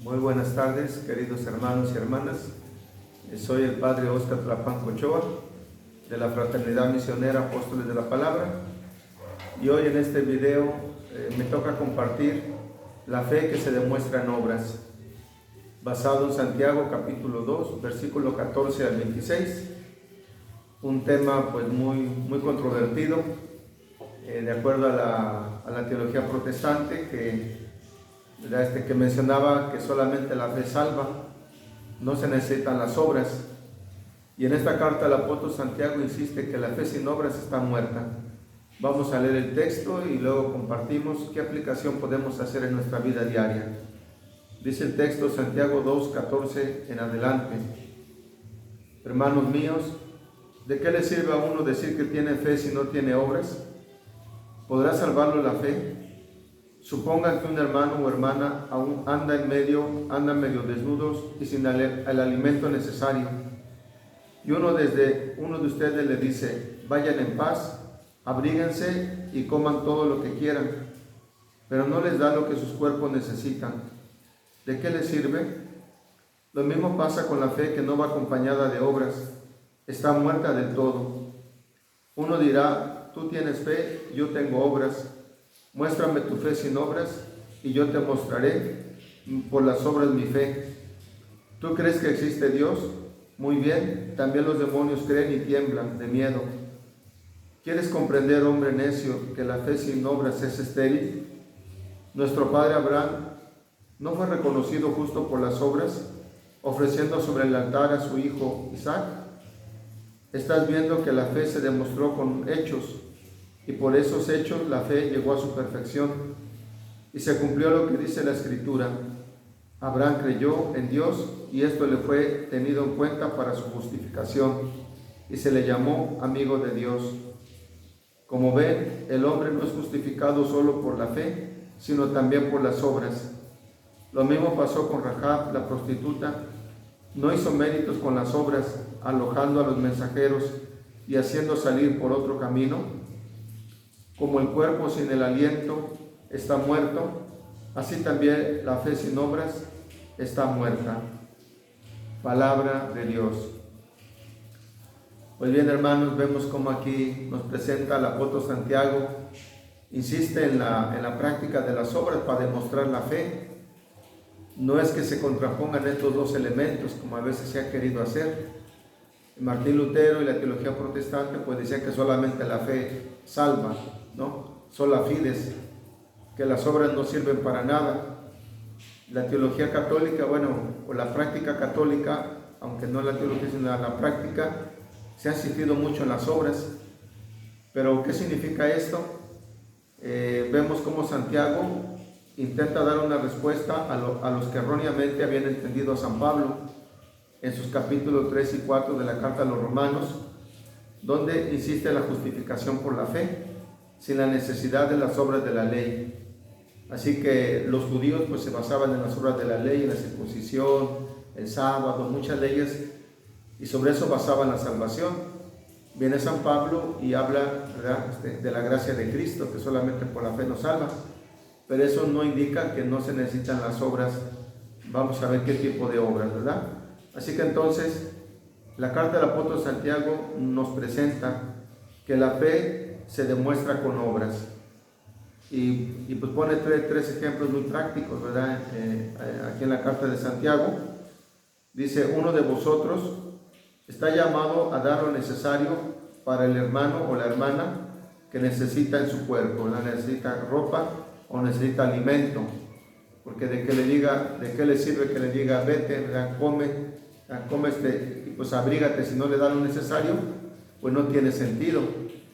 Muy buenas tardes, queridos hermanos y hermanas. Soy el Padre Óscar Tlapanco Ochoa, de la Fraternidad Misionera Apóstoles de la Palabra. Y hoy en este video me toca compartir la fe que se demuestra en obras, basado en Santiago capítulo 2, versículo 14 al 26. Un tema pues muy controvertido, de acuerdo a la teología protestante, que mencionaba que solamente la fe salva, no se necesitan las obras. Y en esta carta el apóstol Santiago insiste que la fe sin obras está muerta. Vamos a leer el texto y luego compartimos qué aplicación podemos hacer en nuestra vida diaria. Dice el texto, Santiago 2, 14 en adelante: hermanos míos, ¿de qué le sirve a uno decir que tiene fe si no tiene obras? ¿Podrá salvarlo la fe? Supongan que un hermano o hermana aún anda medio desnudos y sin el alimento necesario, y uno de ustedes le dice: vayan en paz, abríguense y coman todo lo que quieran, pero no les da lo que sus cuerpos necesitan. ¿De qué les sirve? Lo mismo pasa con la fe que no va acompañada de obras. Está muerta del todo. Uno dirá: tú tienes fe, yo tengo obras. Muéstrame tu fe sin obras y yo te mostraré por las obras mi fe. ¿Tú crees que existe Dios? Muy bien, también los demonios creen y tiemblan de miedo. ¿Quieres comprender, hombre necio, que la fe sin obras es estéril? Nuestro padre Abraham no fue reconocido justo por las obras, ofreciendo sobre el altar a su hijo Isaac. Estás viendo que la fe se demostró con hechos, y por esos hechos la fe llegó a su perfección, y se cumplió lo que dice la Escritura: Abraham creyó en Dios, y esto le fue tenido en cuenta para su justificación, y se le llamó amigo de Dios. Como ven, el hombre no es justificado solo por la fe, sino también por las obras. Lo mismo pasó con Rahab, la prostituta. No hizo méritos con las obras, alojando a los mensajeros y haciendo salir por otro camino. Como el cuerpo sin el aliento está muerto, así también la fe sin obras está muerta. Palabra de Dios. Pues bien, hermanos, vemos cómo aquí nos presenta el apóstol Santiago. Insiste en la práctica de las obras para demostrar la fe. No es que se contrapongan estos dos elementos, como a veces se ha querido hacer. Martín Lutero y la teología protestante pues decían que solamente la fe salva, ¿no? Sola fides, que las obras no sirven para nada. La teología católica, o la práctica católica, aunque no la teología sino la práctica, se ha insistido mucho en las obras. Pero ¿qué significa esto? Vemos cómo Santiago intenta dar una respuesta a los que erróneamente habían entendido a San Pablo en sus capítulos 3 y 4 de la carta a los Romanos, donde insiste en la justificación por la fe, sin la necesidad de las obras de la ley. Así que los judíos pues se basaban en las obras de la ley, en la circuncisión, el sábado, muchas leyes, y sobre eso basaban la salvación. Viene San Pablo y habla, ¿verdad?, de la gracia de Cristo, que solamente por la fe nos salva, pero eso no indica que no se necesitan las obras. Vamos a ver qué tipo de obras, ¿verdad? Así que entonces la carta del apóstol Santiago nos presenta que la fe se demuestra con obras, y pues pone tres ejemplos muy prácticos, ¿verdad? Aquí en la carta de Santiago dice: uno de vosotros está llamado a dar lo necesario para el hermano o la hermana que necesita en su cuerpo, ¿no? Necesita ropa o necesita alimento, porque de qué le sirve que le diga: vete, ¿verdad?, come y pues abrígate, si no le da lo necesario, pues no tiene sentido.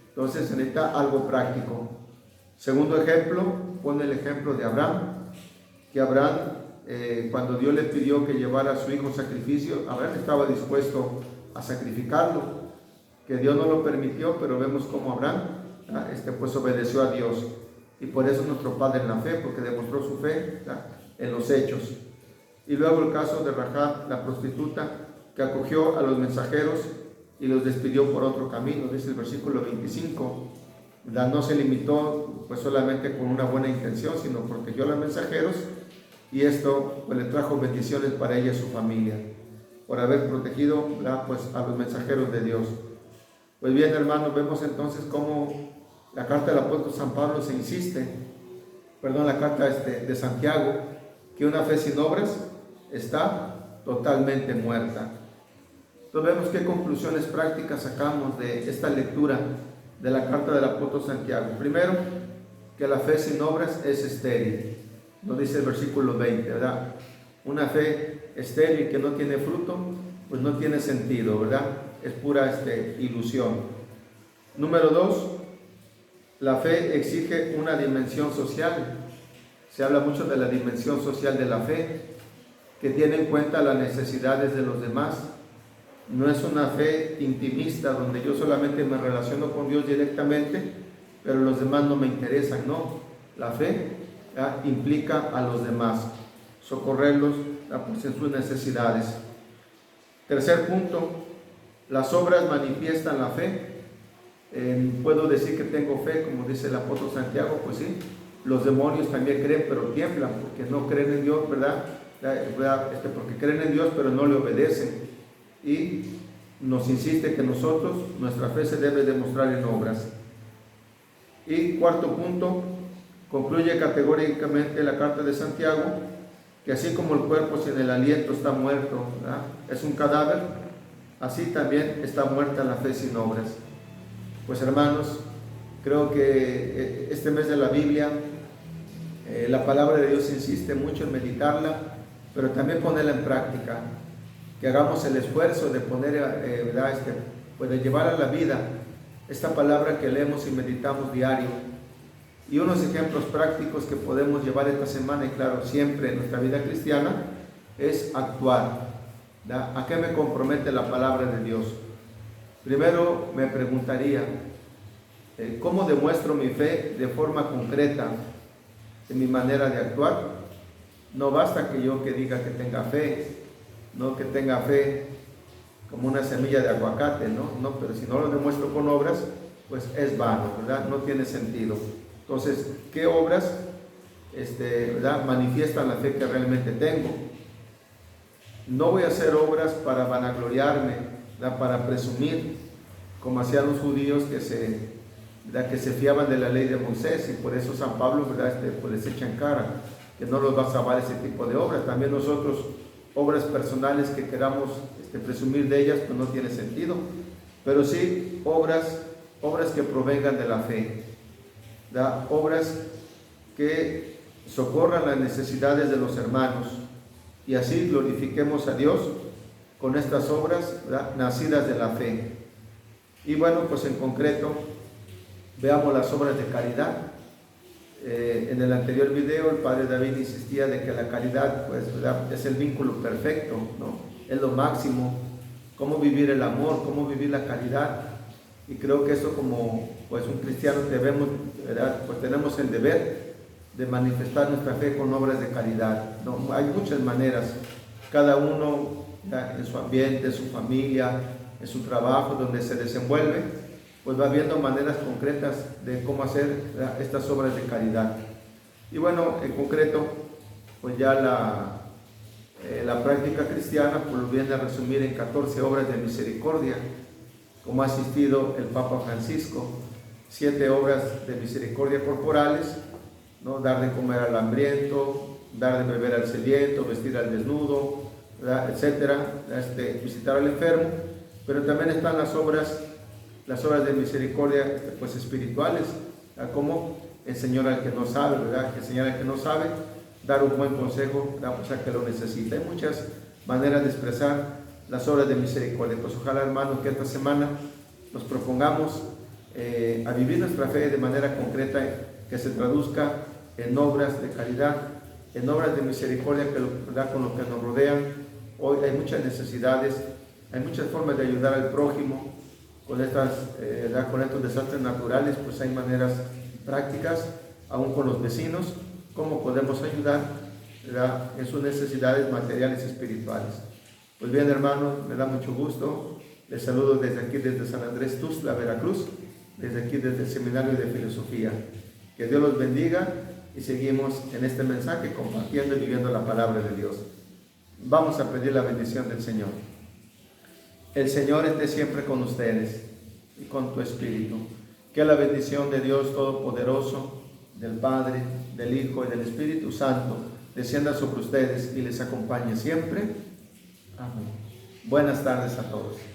Entonces se necesita algo práctico. Segundo ejemplo, pone el ejemplo de Abraham, que Abraham, cuando Dios le pidió que llevara a su hijo sacrificio, Abraham estaba dispuesto a sacrificarlo, que Dios no lo permitió, pero vemos cómo Abraham pues obedeció a Dios, y por eso es nuestro padre en la fe, porque demostró su fe en los hechos. Y luego el caso de Rahab, la prostituta, que acogió a los mensajeros y los despidió por otro camino, dice el versículo 25. No se limitó pues solamente con una buena intención, sino protegió a los mensajeros y esto pues le trajo bendiciones para ella y su familia, por haber protegido pues a los mensajeros de Dios. Pues bien, hermanos, vemos entonces cómo la carta del apóstol San Pablo se insiste, la carta de Santiago, que una fe sin obras está totalmente muerta. Entonces vemos qué conclusiones prácticas sacamos de esta lectura de la carta del apóstol Santiago. Primero, que la fe sin obras es estéril. Nos dice el versículo 20, ¿verdad? Una fe estéril que no tiene fruto, pues no tiene sentido, ¿verdad? Es pura ilusión. Número 2, la fe exige una dimensión social. Se habla mucho de la dimensión social de la fe, que tiene en cuenta las necesidades de los demás. No es una fe intimista donde yo solamente me relaciono con Dios directamente, pero los demás no me interesan. No, la fe implica a los demás, socorrerlos pues, en sus necesidades. Tercer punto, las obras manifiestan la fe. Puedo decir que tengo fe, como dice el apóstol Santiago, pues sí, los demonios también creen, pero tiemblan, porque no creen en Dios, ¿verdad? Porque creen en Dios, pero no le obedecen. Y nos insiste que nosotros, nuestra fe se debe demostrar en obras. Y cuarto punto, concluye categóricamente la carta de Santiago, que así como el cuerpo sin el aliento está muerto, ¿verdad? Es un cadáver, así también está muerta la fe sin obras. Pues hermanos, creo que este mes de la Biblia, la palabra de Dios insiste mucho en meditarla, pero también ponerla en práctica, que hagamos el esfuerzo de poner, pues de llevar a la vida esta palabra que leemos y meditamos diario. Y unos ejemplos prácticos que podemos llevar esta semana, y claro, siempre en nuestra vida cristiana, es actuar, ¿verdad? ¿A qué me compromete la palabra de Dios? Primero me preguntaría, ¿cómo demuestro mi fe de forma concreta en mi manera de actuar? No basta que yo diga que tenga fe, no que tenga fe como una semilla de aguacate, no, pero si no lo demuestro con obras, pues es vano, ¿verdad? No tiene sentido. Entonces, ¿qué obras ¿verdad? manifiestan la fe que realmente tengo? No voy a hacer obras para vanagloriarme, ¿verdad? Para presumir, como hacían los judíos que se fiaban de la ley de Moisés, y por eso San Pablo, ¿verdad? Pues les echa en cara que no los va a salvar ese tipo de obras. También nosotros, obras personales que queramos presumir de ellas, pues no tiene sentido, pero sí obras que provengan de la fe, ¿verdad? Obras que socorran las necesidades de los hermanos, y así glorifiquemos a Dios con estas obras, ¿verdad? nacidas de la fe. Y bueno, pues en concreto, veamos las obras de caridad. En el anterior video el padre David insistía de que la caridad, pues, ¿verdad? es el vínculo perfecto, ¿no? Es lo máximo, cómo vivir el amor, cómo vivir la caridad. Y creo que eso, como pues un cristiano debemos, ¿verdad? Pues tenemos el deber de manifestar nuestra fe con obras de caridad, ¿no? Hay muchas maneras, cada uno, ¿verdad? en su ambiente, en su familia, en su trabajo, donde se desenvuelve, pues va viendo maneras concretas de cómo hacer, ¿verdad? estas obras de caridad. Y bueno, en concreto, pues ya la práctica cristiana pues lo viene a resumir en 14 obras de misericordia, como ha asistido el Papa Francisco: 7 obras de misericordia corporales, ¿no? Dar de comer al hambriento, dar de beber al sediento, vestir al desnudo, ¿verdad? etcétera, visitar al enfermo. Pero también están las obras de misericordia pues espirituales, ¿verdad? Como enseñar al que no sabe, ¿verdad? Enseñar al que no sabe, dar un buen consejo, ¿verdad? Pues al que lo necesita. Hay muchas maneras de expresar las obras de misericordia. Pues ojalá, hermanos, que esta semana nos propongamos a vivir nuestra fe de manera concreta, que se traduzca en obras de caridad, en obras de misericordia, ¿verdad? con lo que nos rodean. Hoy hay muchas necesidades, hay muchas formas de ayudar al prójimo. Con estos desastres naturales, pues hay maneras prácticas, aún con los vecinos, cómo podemos ayudar, ¿verdad? en sus necesidades materiales y espirituales. Pues bien, hermanos, me da mucho gusto. Les saludo desde aquí, desde San Andrés Tuxtla, Veracruz, desde aquí, desde el Seminario de Filosofía. Que Dios los bendiga y seguimos en este mensaje compartiendo y viviendo la palabra de Dios. Vamos a pedir la bendición del Señor. El Señor esté siempre con ustedes y con tu espíritu. Que la bendición de Dios Todopoderoso, del Padre, del Hijo y del Espíritu Santo descienda sobre ustedes y les acompañe siempre. Amén. Buenas tardes a todos.